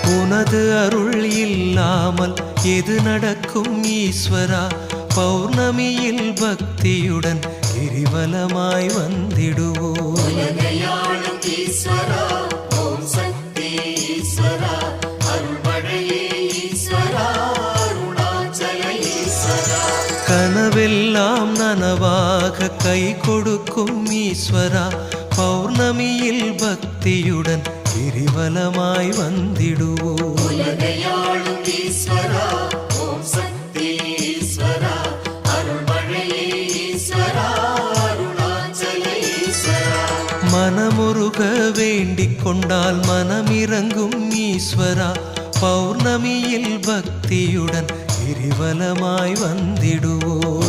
உனது அருள் இல்லாமல் எது நடக்கும் ஈஸ்வரா? பௌர்ணமியில் பக்தியுடன் கிரிவலமாய் வந்திடுவோம். கனவெல்லாம் நனவாக கை கொடுக்கும் ஈஸ்வரா, பௌர்ணமியில் பக்தியுடன் கிரிவலமாய் வந்திடுவோம். மனமுருக வேண்டிக் கொண்டால் மனமிறங்கும் ஈஸ்வரா, பௌர்ணமியில் பக்தியுடன் கிரிவலமாய் வந்திடுவோம்.